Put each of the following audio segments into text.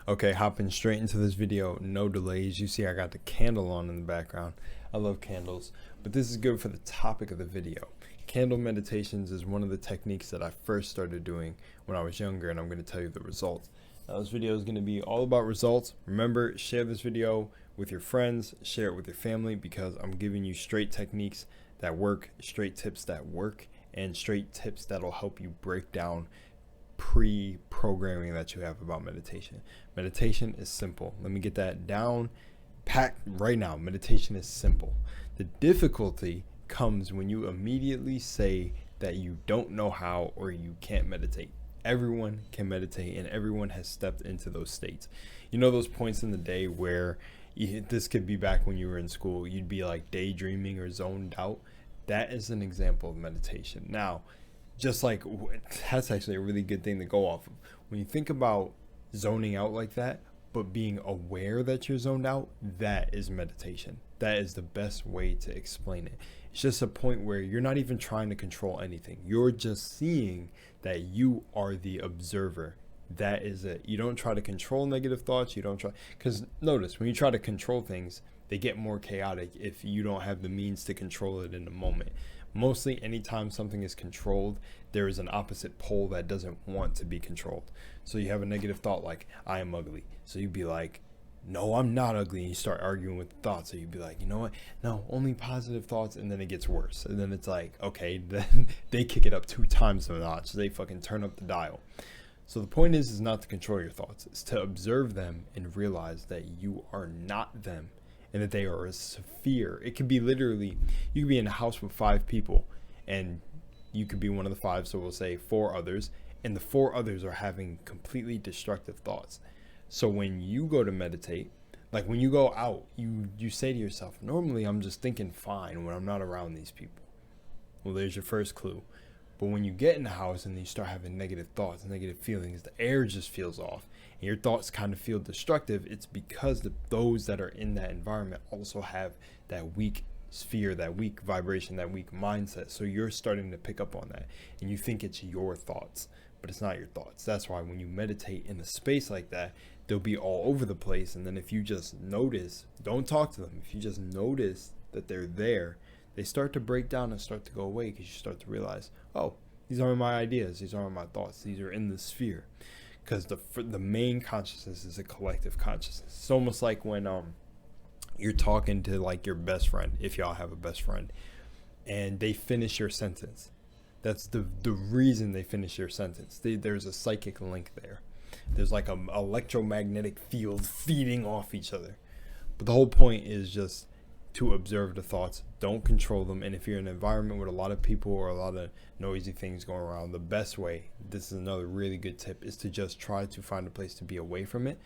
Okay, hopping straight into this video, no delays. You see I got the candle on in the background. I love candles, but this is good for the topic of the video. Candle meditations is one of the techniques that I first started doing when I was younger, and I'm going to tell you the results. Now, this video is going to be all about results. Remember, share this video with your friends, share it with your family, because I'm giving you straight techniques that work, straight tips that work, and straight tips that'll help you break down pre-programming that you have about meditation. Meditation is simple. Let me get that down packed right now. Meditation is simple. The difficulty comes when you immediately say that you don't know how or you can't meditate. Everyone can meditate, and everyone has stepped into those states. You know those points in the day where this could be back when you were in school, you'd be like daydreaming or zoned out. That is an example of meditation. Now, just like that's actually a really good thing to go off of. When you think about zoning out like that, but being aware that you're zoned out, that is meditation. That is the best way to explain it. It's just a point where you're not even trying to control anything. You're just seeing that you are the observer. That is it. You don't try to control negative thoughts. You don't try, because notice when you try to control things, they get more chaotic if you don't have the means to control it in the moment. Mostly anytime something is controlled, there is an opposite pole that doesn't want to be controlled. So you have a negative thought like, I am ugly. So you'd be like, no, I'm not ugly. And you start arguing with the thoughts. So you'd be like, you know what? No, only positive thoughts. And then it gets worse. And then it's like, okay, then they kick it up 2 times the notch. So they fucking turn up the dial. So the point is not to control your thoughts. It's to observe them and realize that you are not them, and that they are a sphere. It could be literally, you could be in a house with 5 people, and you could be one of the 5, so we'll say 4 others, and the 4 others are having completely destructive thoughts. So when you go to meditate, like when you go out, you say to yourself, normally I'm just thinking fine when I'm not around these people. Well, there's your first clue. But when you get in the house and you start having negative thoughts, negative feelings, the air just feels off, and your thoughts kind of feel destructive, it's because those that are in that environment also have that weak sphere, that weak vibration, that weak mindset. So you're starting to pick up on that, and you think it's your thoughts, but it's not your thoughts. That's why when you meditate in a space like that, they'll be all over the place. And then if you just notice, don't talk to them. If you just notice that they're there, they start to break down and start to go away, because you start to realize, oh, these aren't my ideas, these aren't my thoughts, these are in the sphere. Because the main consciousness is a collective consciousness. It's almost like when you're talking to like your best friend, if y'all have a best friend, and they finish your sentence. That's the reason they finish your sentence. There's a psychic link there. There's like an electromagnetic field feeding off each other. But the whole point is just to observe the thoughts, don't control them. And if you're in an environment with a lot of people or a lot of noisy things going around, the best way, this is another really good tip, is to just try to find a place to be away from it.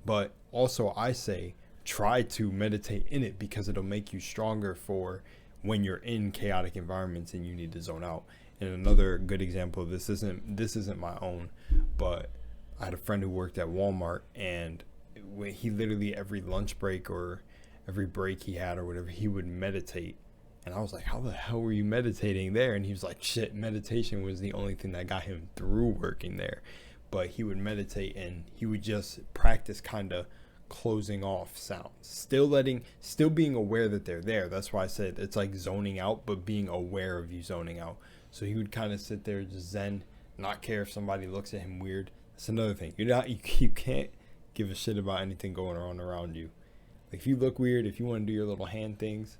But also I say try to meditate in it, because it'll make you stronger for when you're in chaotic environments and you need to zone out. And another good example of this isn't my own, but I had a friend who worked at Walmart, and he literally every lunch break or every break he had or whatever, he would meditate. And I was like, how the hell were you meditating there? And he was like, shit, meditation was the only thing that got him through working there. But he would meditate, and he would just practice kind of closing off sounds, still being aware that they're there. That's why I said it's like zoning out, but being aware of you zoning out. So he would kind of sit there just zen, not care if somebody looks at him weird. That's another thing. You can't give a shit about anything going on around you. Like if you look weird, if you want to do your little hand things,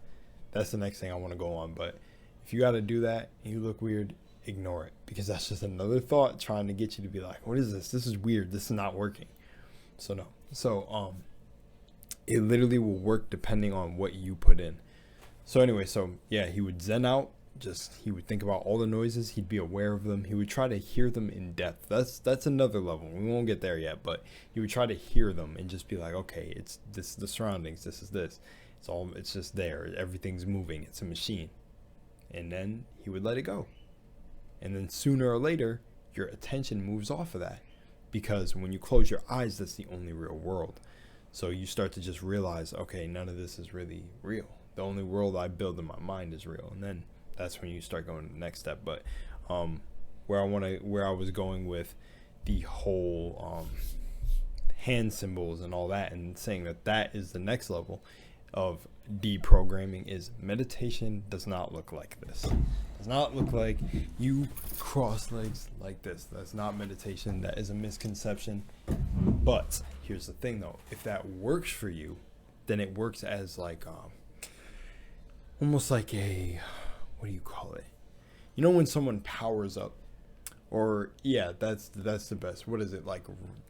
that's the next thing I want to go on. But if you got to do that and you look weird, ignore it, because that's just another thought trying to get you to be like, what is this? This is weird. This is not working. So no. So it literally will work depending on what you put in. So anyway, so yeah, he would zen out. He would think about all the noises. He'd be aware of them. He would try to hear them in depth. That's another level. We won't get there yet, but he would try to hear them and just be like, okay, it's this, the surroundings. This is this. It's just there. Everything's moving. It's a machine. And then he would let it go. And then sooner or later, your attention moves off of that, because when you close your eyes, that's the only real world. So you start to just realize, okay, none of this is really real. The only world I build in my mind is real. And then that's when you start going to the next step. But where I was going with the whole hand symbols and all that, and saying that that is the next level of deprogramming. Is meditation does not look like this. Does not look like you cross legs like this. That's not meditation. That is a misconception. But here's the thing though, if that works for you, then it works as like almost like a, what do you call it, you know, when someone powers up, or yeah, that's the best. What is it like?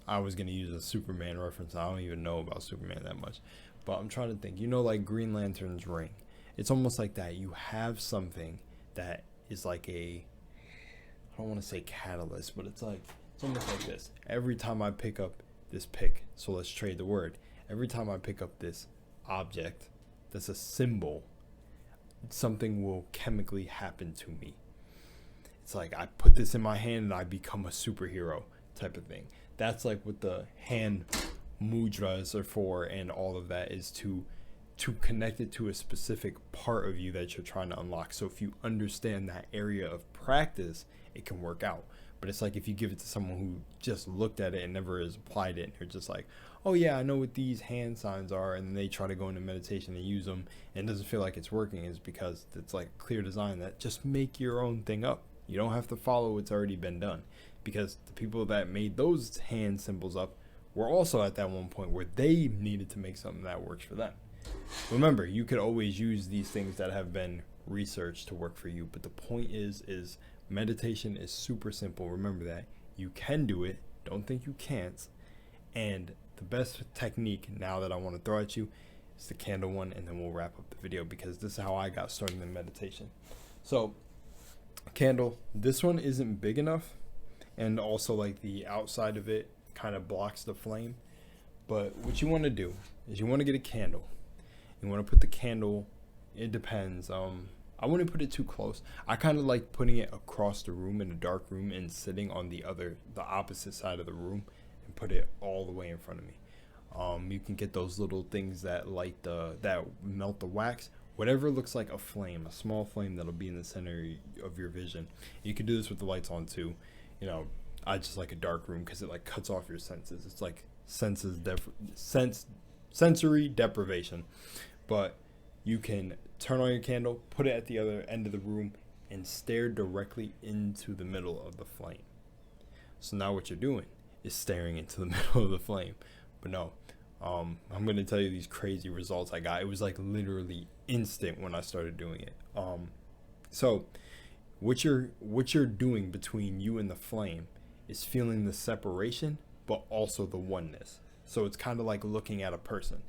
I was gonna use a Superman reference. I don't even know about Superman that much, but I'm trying to think. You know, like Green Lantern's ring. It's almost like that. You have something that is like a, I don't want to say catalyst, but it's almost like this. Every time I pick up this pick, so let's trade the word. Every time I pick up this object that's a symbol, something will chemically happen to me. It's like I put this in my hand and I become a superhero type of thing. That's like what the hand mudras are for, and all of that is to connect it to a specific part of you that you're trying to unlock. So if you understand that area of practice, it can work out. But it's like if you give it to someone who just looked at it and never has applied it, and they're just like, oh yeah, I know what these hand signs are, and then they try to go into meditation and use them and it doesn't feel like it's working, is because it's like clear design that just make your own thing up. You don't have to follow what's already been done, because the people that made those hand symbols up were also at that one point where they needed to make something that works for them. Remember, you could always use these things that have been researched to work for you, but the point is meditation is super simple. Remember that you can do it. Don't think you can't. And the best technique now that I want to throw at you is the candle one, and then we'll wrap up the video, because this is how I got started in meditation. So candle, this one isn't big enough, and also like the outside of it kind of blocks the flame. But what you want to do is you want to get a candle. You want to put the candle, it depends, I wouldn't put it too close. I kind of like putting it across the room in a dark room and sitting on the opposite side of the room, and put it all the way in front of me. You can get those little things that light that melt the wax. Whatever looks like a flame, a small flame that'll be in the center of your vision. You can do this with the lights on too. You know, I just like a dark room because it like cuts off your senses. It's like sensory deprivation. But you can turn on your candle, put it at the other end of the room, and stare directly into the middle of the flame. So now what you're doing is staring into the middle of the flame. But no, I'm going to tell you these crazy results I got. It was like literally instant when I started doing it. So what you're doing between you and the flame is feeling the separation, but also the oneness. So it's kind of like looking at a person.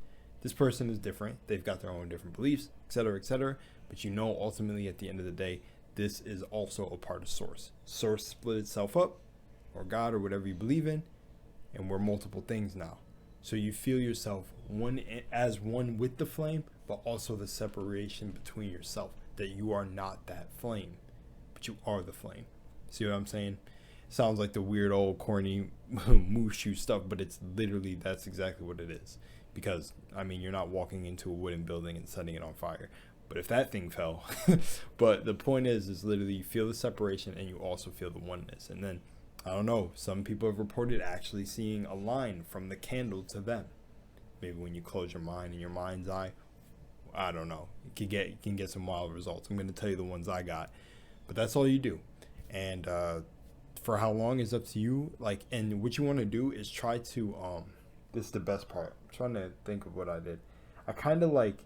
This person is different. They've got their own different beliefs, etc., etc. But you know, ultimately at the end of the day, this is also a part of Source. Source split itself up, or God, or whatever you believe in, and we're multiple things now. So you feel yourself one with the flame, but also the separation between yourself, that you are not that flame, but you are the flame. See what I'm saying? Sounds like the weird old corny Mushu stuff, but it's literally, that's exactly what it is. Because, I mean, you're not walking into a wooden building and setting it on fire. But if that thing fell. But the point is literally you feel the separation and you also feel the oneness. And then, I don't know, some people have reported actually seeing a line from the candle to them. Maybe when you close your mind in your mind's eye. I don't know. You can get some wild results. I'm going to tell you the ones I got. But that's all you do. And for how long is up to you. Like, and what you want to do is try to this is the best part. I'm trying to think of what I did. I kind of like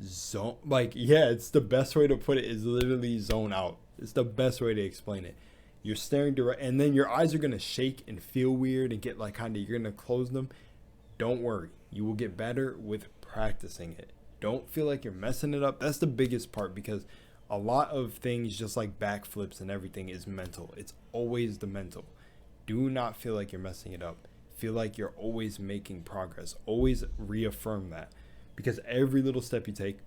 zone, like, yeah, it's the best way to put it, is literally zone out. It's the best way to explain it. You're staring direct, and then your eyes are going to shake and feel weird and get like kind of, you're going to close them. Don't worry. You will get better with practicing it. Don't feel like you're messing it up. That's the biggest part, because a lot of things, just like backflips and everything, is mental. It's always the mental. Do not feel like you're messing it up. Feel like you're always making progress. Always reaffirm that, because every little step you take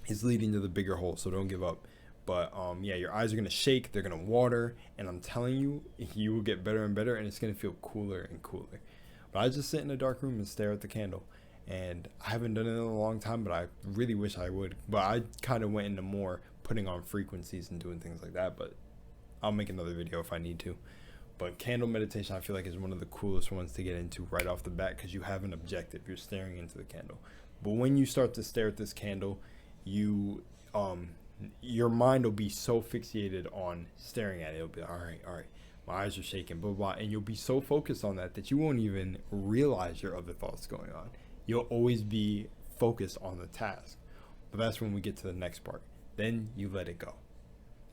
is leading to the bigger hole. So don't give up. But yeah, your eyes are gonna shake, they're gonna water, and I'm telling you, you will get better and better, and it's gonna feel cooler and cooler. But I just sit in a dark room and stare at the candle, and I haven't done it in a long time, but I really wish I would. But I kind of went into more putting on frequencies and doing things like that. But I'll make another video if I need to. But candle meditation, I feel like, is one of the coolest ones to get into right off the bat, because you have an objective. You're staring into the candle. But when you start to stare at this candle, you your mind will be so fixated on staring at it. It'll be all right, my eyes are shaking, blah, blah, and you'll be so focused on that you won't even realize your other thoughts going on. You'll always be focused on the task. But that's when we get to the next part. Then you let it go.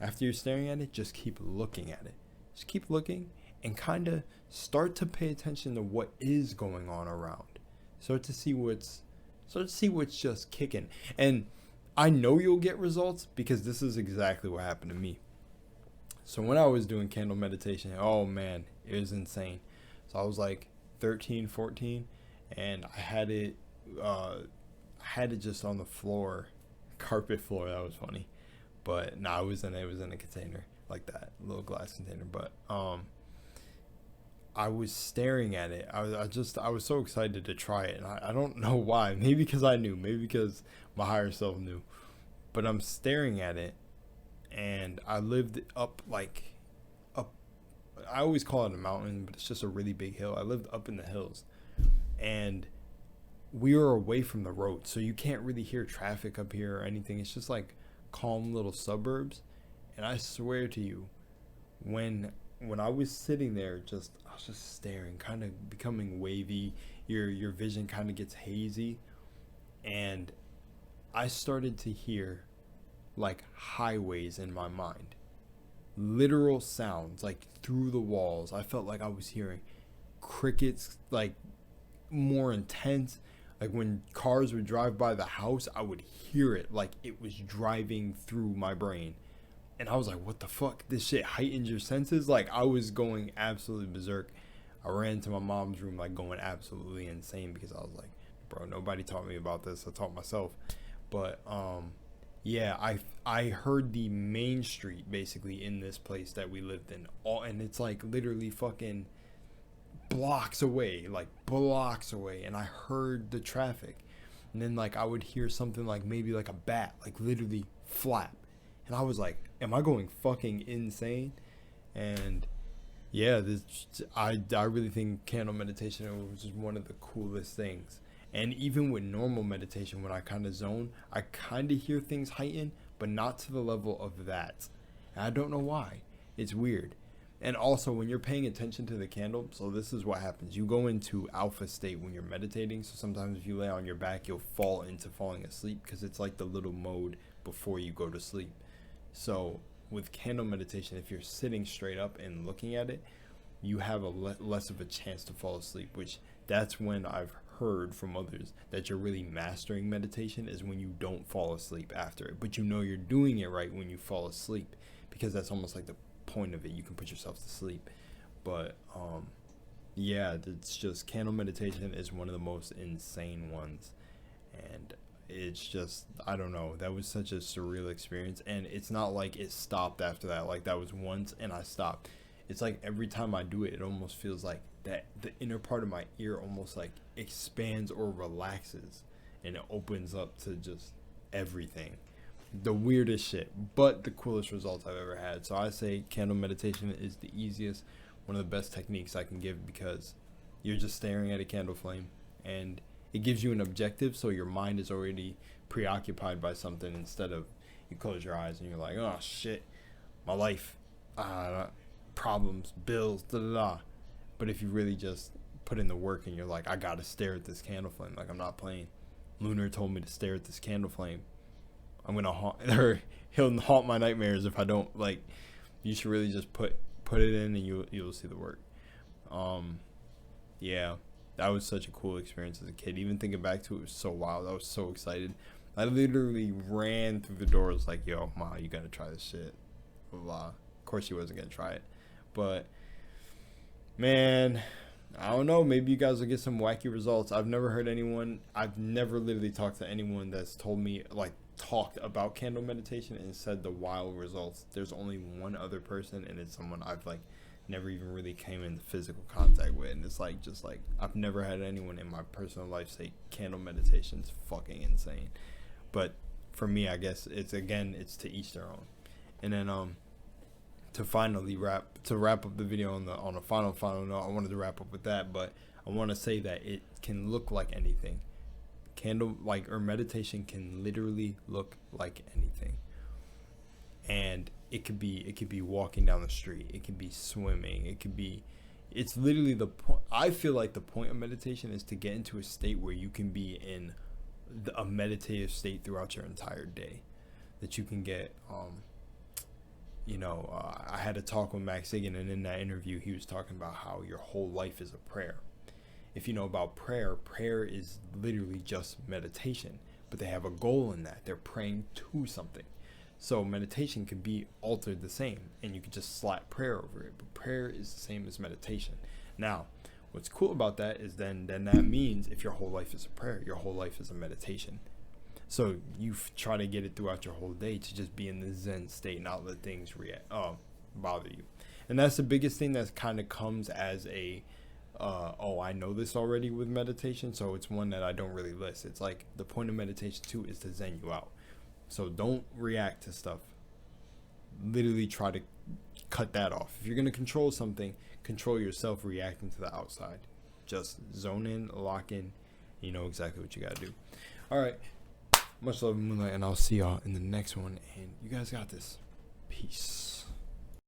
After you're staring at it, just keep looking at it. Just keep looking and kind of start to pay attention to what is going on around. Start to see what's just kicking. And I know you'll get results, because this is exactly what happened to me. So when I was doing candle meditation, oh man, it was insane. So I was like 13, 14, and I had it just on the floor, carpet floor. That was funny. But no, it was in a container like that, little glass container. But I was staring at it. I was so excited to try it, and I don't know why. Maybe because I knew, maybe because my higher self knew. But I'm staring at it, and I lived up. I always call it a mountain, but it's just a really big hill. I lived up in the hills, and we were away from the road, so you can't really hear traffic up here or anything. It's just like calm little suburbs. And I swear to you, when I was sitting there, I was just staring, kind of becoming wavy. Your vision kind of gets hazy, and I started to hear like highways in my mind, literal sounds like through the walls. I felt like I was hearing crickets, like more intense. Like when cars would drive by the house, I would hear it like it was driving through my brain. And I was like, what the fuck? This shit heightens your senses? Like, I was going absolutely berserk. I ran to my mom's room, like, going absolutely insane, because I was like, bro, nobody taught me about this. I taught myself. But, yeah, I heard the main street, basically, in this place that we lived in. And it's, like, literally fucking blocks away. And I heard the traffic. And then, like, I would hear something like maybe like a bat, like, literally flap. And I was like, am I going fucking insane? And yeah, I really think candle meditation was just one of the coolest things. And even with normal meditation, when I kind of zone, I kind of hear things heighten, but not to the level of that. And I don't know why. It's weird. And also, when you're paying attention to the candle, so this is what happens. You go into alpha state when you're meditating. So sometimes if you lay on your back, you'll fall into falling asleep, because it's like the little mode before you go to sleep. So with candle meditation, if you're sitting straight up and looking at it, you have a less of a chance to fall asleep, which that's when I've heard from others that you're really mastering meditation, is when you don't fall asleep after it. But you know you're doing it right when you fall asleep, because that's almost like the point of it. You can put yourself to sleep. But yeah, it's just, candle meditation is one of the most insane ones. And it's just, I don't know, that was such a surreal experience. And it's not like it stopped after that. Like, that was once and I stopped. It's like every time I do it, it almost feels like that the inner part of my ear almost like expands or relaxes, and it opens up to just everything. The weirdest shit, but the coolest results I've ever had. So I say candle meditation is the easiest, one of the best techniques I can give, because you're just staring at a candle flame, and it gives you an objective, so your mind is already preoccupied by something, instead of you close your eyes and you're like, oh shit, my life, problems, bills, da da da. But if you really just put in the work and you're like, I gotta stare at this candle flame, like, I'm not playing. Lunar told me to stare at this candle flame. I'm gonna haunt, or he'll haunt my nightmares if I don't. Like, you should really just put it in, and you'll see the work. Yeah. That was such a cool experience as a kid. Even thinking back to it was so wild. I was so excited. I literally ran through the door. I was like, yo, Ma, you gotta try this shit. Blah, blah. Of course she wasn't gonna try it. But, man, I don't know. Maybe you guys will get some wacky results. I've never literally talked to anyone that's told me, like, talked about candle meditation and said the wild results. There's only one other person, and it's someone I've, like, never even really came into physical contact with. And it's like, just like, I've never had anyone in my personal life say candle meditation's fucking insane. But for me, I guess it's to each their own. And then to finally wrap up the video on a final note, I wanted to wrap up with that, but I want to say that it can look like anything. Meditation can literally look like anything. And it could be walking down the street, it could be swimming, it's literally the point. I feel like the point of meditation is to get into a state where you can be in a meditative state throughout your entire day, that you can get I had a talk with Max Igan, and in that interview he was talking about how your whole life is a prayer. If you know about prayer is literally just meditation, but they have a goal in that. They're praying to something. So meditation can be altered the same, and you can just slap prayer over it, but prayer is the same as meditation. Now, what's cool about that is then that means if your whole life is a prayer, your whole life is a meditation. So you try to get it throughout your whole day to just be in the Zen state, not let things bother you. And that's the biggest thing that kind of comes as a I know this already with meditation, so it's one that I don't really list. It's like the point of meditation too is to zen you out. So don't react to stuff. Literally try to cut that off. If you're going to control something, control yourself reacting to the outside. Just zone in, lock in. You know exactly what you got to do. All right. Much love, Moonlight, and I'll see y'all in the next one. And you guys got this. Peace.